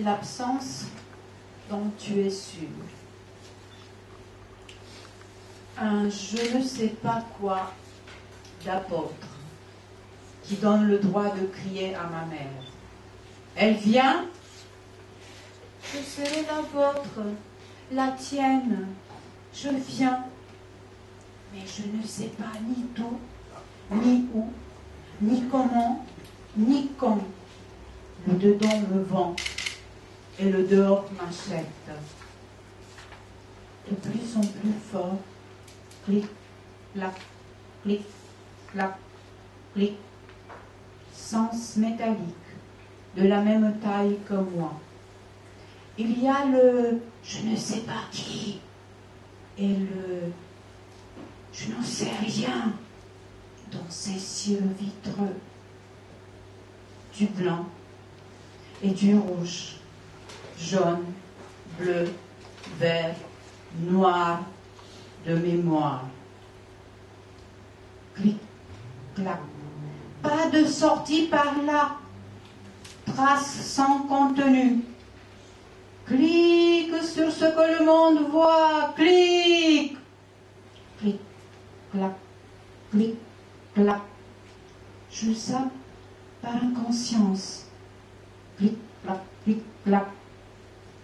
l'absence dont tu es sûr. Un je ne sais pas quoi d'apôtre qui donne le droit de crier à ma mère. Elle vient, je serai la vôtre, la tienne, je viens, mais je ne sais pas ni d'où, ni où, ni comment, ni quand. Le dedans me vend et le dehors m'achète. De plus en plus fort, clic, clac, clic, clac, clic, sens métallique, de la même taille que moi. Il y a le je ne sais pas qui et le je n'en sais rien dans ces cieux vitreux, du blanc et du rouge, jaune, bleu, vert, noir de mémoire. Clic, clac. Pas de sortie par là. Trace sans contenu. Clique sur ce que le monde voit. Clique. Clic, clac, clic, clac. Je zappe par inconscience. Clic, clac, clic, clac.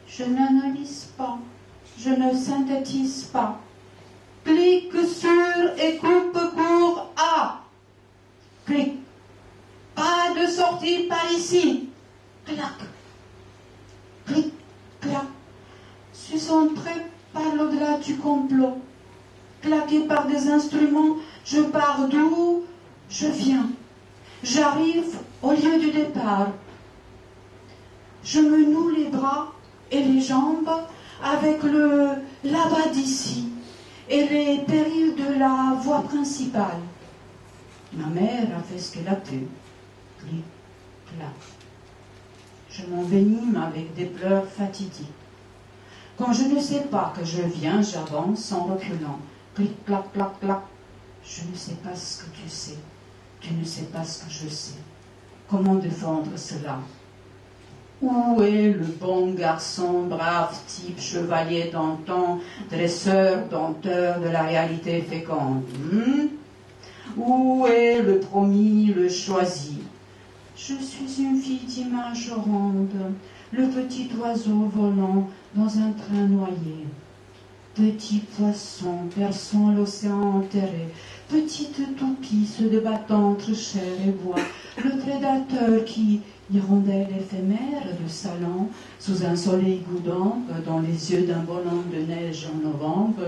Je n'analyse pas. Je ne synthétise pas. Clique sur et coupe court à. Clic. Pas de sortie par ici. Clac. Clic, clac. Je suis entrée par l'au-delà du complot. Claqué par des instruments, je pars d'où je viens. J'arrive au lieu du départ. Je me noue les bras et les jambes avec le là-bas d'ici et les périls de la voie principale. Ma mère a fait ce qu'elle a pu. Clic, clac. Je m'envenime avec des pleurs fatidiques. Quand je ne sais pas que je viens, j'avance en reculant. Clic, clac, clac, clac. Je ne sais pas ce que tu sais. Tu ne sais pas ce que je sais. Comment défendre cela? Où est le bon garçon, brave type, chevalier d'antan, dresseur, dompteur de la réalité féconde? Où est le promis, le choisi? Je suis une fille d'image ronde, le petit oiseau volant dans un train noyé. Petit poisson perçant l'océan enterré, petite toupie se débattant entre chair et bois, le prédateur qui, hirondelle éphémère de salon, sous un soleil goudant, dans les yeux d'un bonhomme de neige en novembre.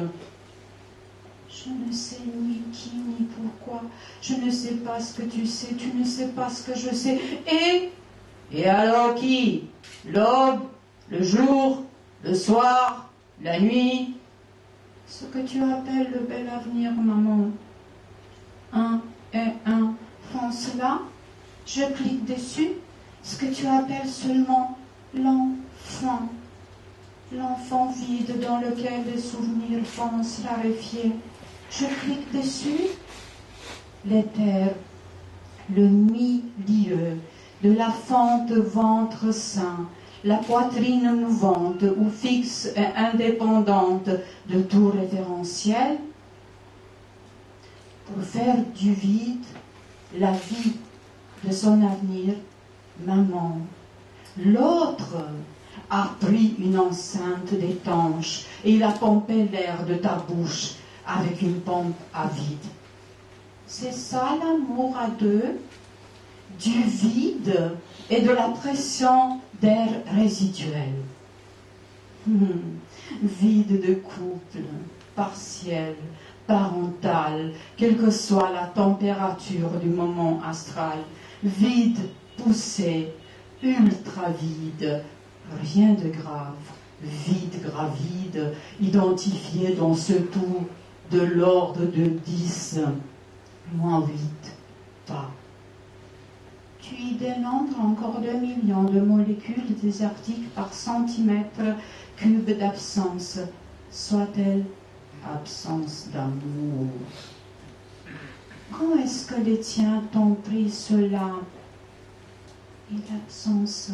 Je ne sais ni qui ni pourquoi, je ne sais pas ce que tu sais, tu ne sais pas ce que je sais. Et alors qui? L'aube, le jour, le soir, la nuit? Ce que tu appelles le bel avenir, maman. Un et un font cela, je clique dessus. Ce que tu appelles seulement l'enfant. L'enfant vide dans lequel les souvenirs foncent raréfiés. Je clique dessus. L'éther, le milieu de la fente ventre sain, la poitrine mouvante ou fixe et indépendante de tout référentiel, pour faire du vide la vie de son avenir, maman. L'autre a pris une enceinte d'étanche et il a pompé l'air de ta bouche avec une pompe à vide. C'est ça l'amour à deux, du vide et de la pression d'air résiduel. Vide de couple, partiel, parental, quelle que soit la température du moment astral, vide, poussé, ultra vide, rien de grave, vide gravide, identifié dans ce tout de l'ordre de 10, moins 8, pas. Tu y dénombres encore 2 millions de molécules désertiques par centimètre cube d'absence, soit-elle absence d'amour. Quand est-ce que les tiens t'ont pris cela? Et l'absence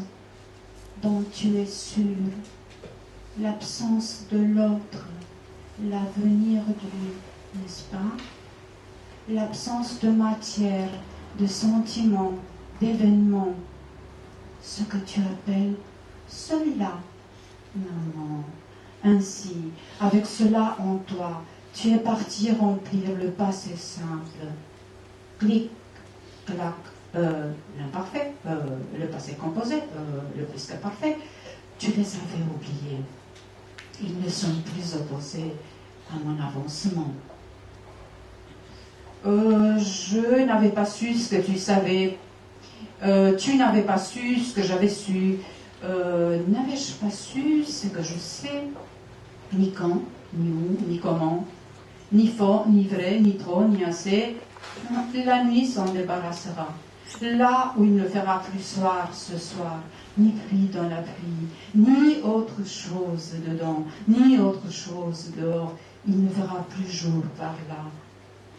dont tu es sûr, l'absence de l'autre, l'avenir de lui, n'est-ce pas? L'absence de matière, de sentiments, d'événements, ce que tu appelles cela, maman. Ainsi, avec cela en toi, tu es parti remplir le passé simple. Clic, clac, l'imparfait, le passé composé, le presque parfait, tu les avais oubliés. Ils ne sont plus opposés à mon avancement. Je n'avais pas su ce que tu savais. Tu n'avais pas su ce que j'avais su. N'avais-je pas su ce que je sais? Ni quand, ni où, ni comment, ni faux, ni vrai, ni trop, ni assez. La nuit s'en débarrassera. Là où il ne fera plus soir ce soir, ni pluie dans la pluie, ni autre chose dedans, ni autre chose dehors, il ne verra plus jour par là.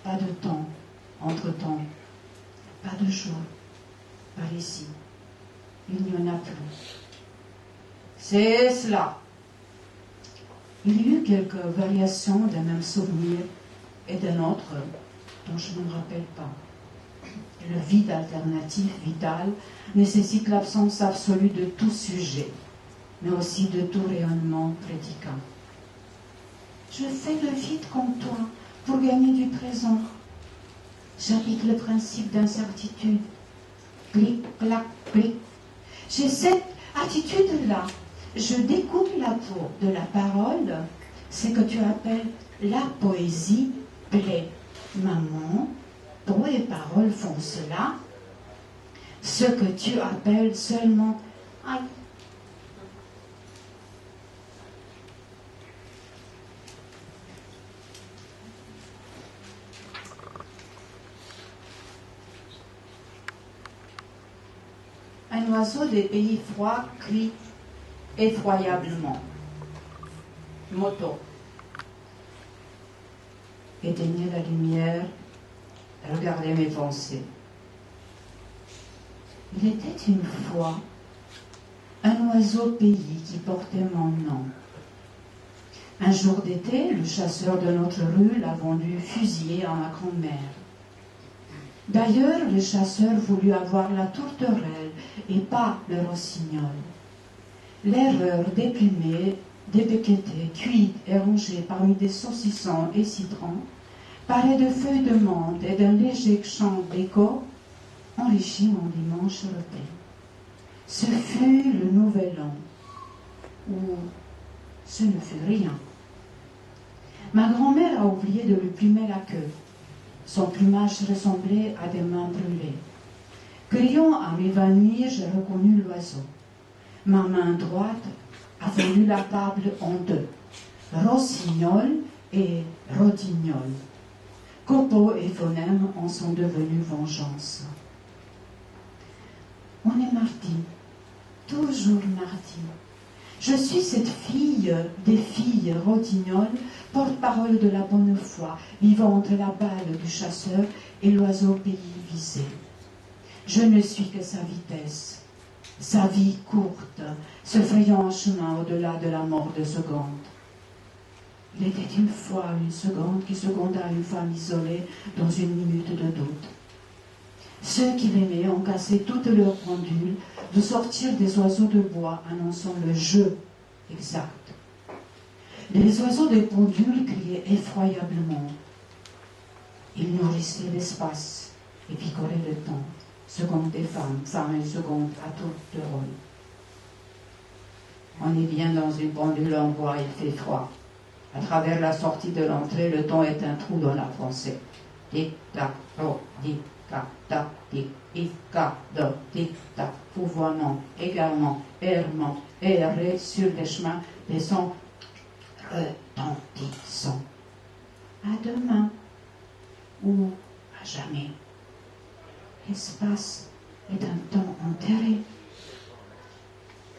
Pas de temps, entre-temps, pas de jour, par ici. Il n'y en a plus. C'est cela. Il y eut quelques variations d'un même souvenir et d'un autre dont je ne me rappelle pas. Le vide alternatif vital nécessite l'absence absolue de tout sujet, mais aussi de tout rayonnement prédicant. Je fais le vide comme toi pour gagner du présent. J'applique le principe d'incertitude. Clic, clac, clic. J'ai cette attitude-là. Je découpe la peau de la parole, ce que tu appelles la poésie plaît. Maman, peau et parole font cela. Ce que tu appelles seulement aïe. Un oiseau des pays froids crie effroyablement. Moto. Éteignez la lumière, regardez mes pensées. Il était une fois un oiseau pays qui portait mon nom. Un jour d'été, le chasseur de notre rue l'a vendu fusillé à ma grand-mère. D'ailleurs, le chasseur voulut avoir la tourterelle et pas le rossignol. L'erreur déplumée, débéquetée, cuite et rongée parmi des saucissons et citrons, parée de feuilles de menthe et d'un léger chant d'écho, enrichit mon dimanche repas. Ce fut le nouvel an, ou ce ne fut rien. Ma grand-mère a oublié de lui plumer la queue. Son plumage ressemblait à des mains brûlées. Criant à m'évanouir, j'ai reconnu l'oiseau. Ma main droite a fondu la table en deux. Rossignol et rodignol. Copeaux et phonèmes en sont devenus vengeance. On est mardi, toujours mardi. Je suis cette fille des filles rodignol, porte-parole de la bonne foi, vivant entre la balle du chasseur et l'oiseau pays visé. Je ne suis que sa vitesse, sa vie courte, se frayant un chemin au-delà de la mort de seconde. Il était une fois une seconde qui seconda une femme isolée dans une minute de doute. Ceux qui l'aimaient ont cassé toutes leurs pendules de sortir des oiseaux de bois annonçant le jeu exact. Les oiseaux des pendules criaient effroyablement. Ils nourrissaient l'espace et picoraient le temps. Seconde des femmes, femme et seconde à tour de rôle. On est bien dans une pendule en bois, il fait froid. À travers la sortie de l'entrée, le temps est un trou dans la pensée. Tic-tac, oh, tic-tac, tac, tic-tac, do, tic-tac, pouvoiement, égarement, errement, errer sur les chemins, des sons retentissants. À demain, ou à jamais. L'espace est un temps enterré.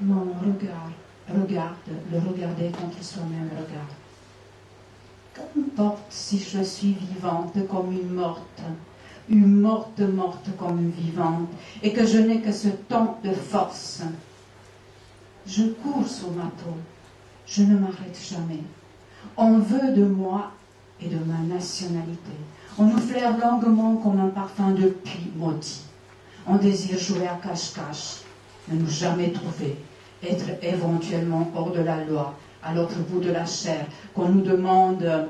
Mon regard regarde, le regarder contre soi-même regarde. Qu'importe si je suis vivante comme une morte morte comme une vivante, et que je n'ai que ce temps de force. Je cours sur ma peau. Je ne m'arrête jamais. On veut de moi et de ma nationalité. On nous flaire longuement comme un parfum de puits maudit. On désire jouer à cache-cache, ne nous jamais trouver, être éventuellement hors de la loi, à l'autre bout de la chair, qu'on nous demande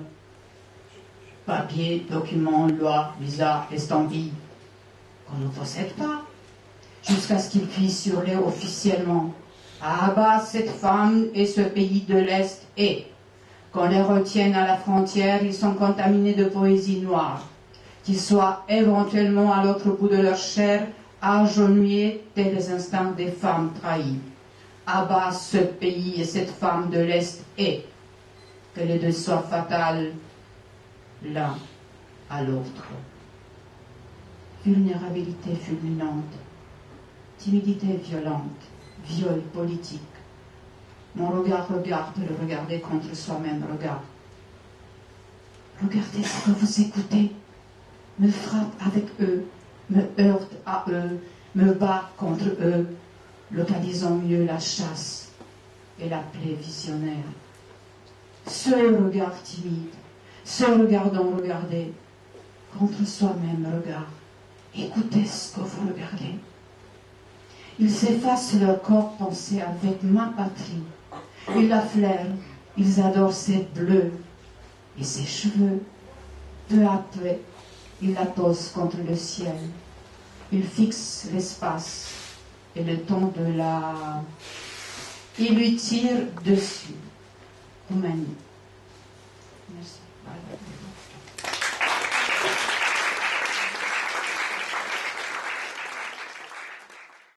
papier, document, loi, visa, estampille, qu'on ne possède pas, jusqu'à ce qu'ils puissent hurler officiellement « Ah bah, cette femme et ce pays de l'Est est ». Qu'on les retienne à la frontière, ils sont contaminés de poésie noire. Qu'ils soient éventuellement à l'autre bout de leur chair, agenouillés tels les instincts des femmes trahies. Ah bah, ce pays et cette femme de l'Est est. Que les deux soient fatales l'un à l'autre. Vulnérabilité fulminante, timidité violente, viol politique. Mon regard regarde le regarder contre soi-même, regarde. Regardez ce que vous écoutez, me frappe avec eux, me heurte à eux, me bat contre eux, localisons mieux la chasse et la plaie visionnaire. Ce regard timide, ce regard dont regardez, contre soi-même regarde, écoutez ce que vous regardez. Ils effacent leur corps pensé avec ma patrie. Ils la flairent, ils adorent ses bleus et ses cheveux. Peu à peu, ils la posent contre le ciel. Ils fixent l'espace et le temps de la... Ils lui tirent dessus. Roumanie. Merci.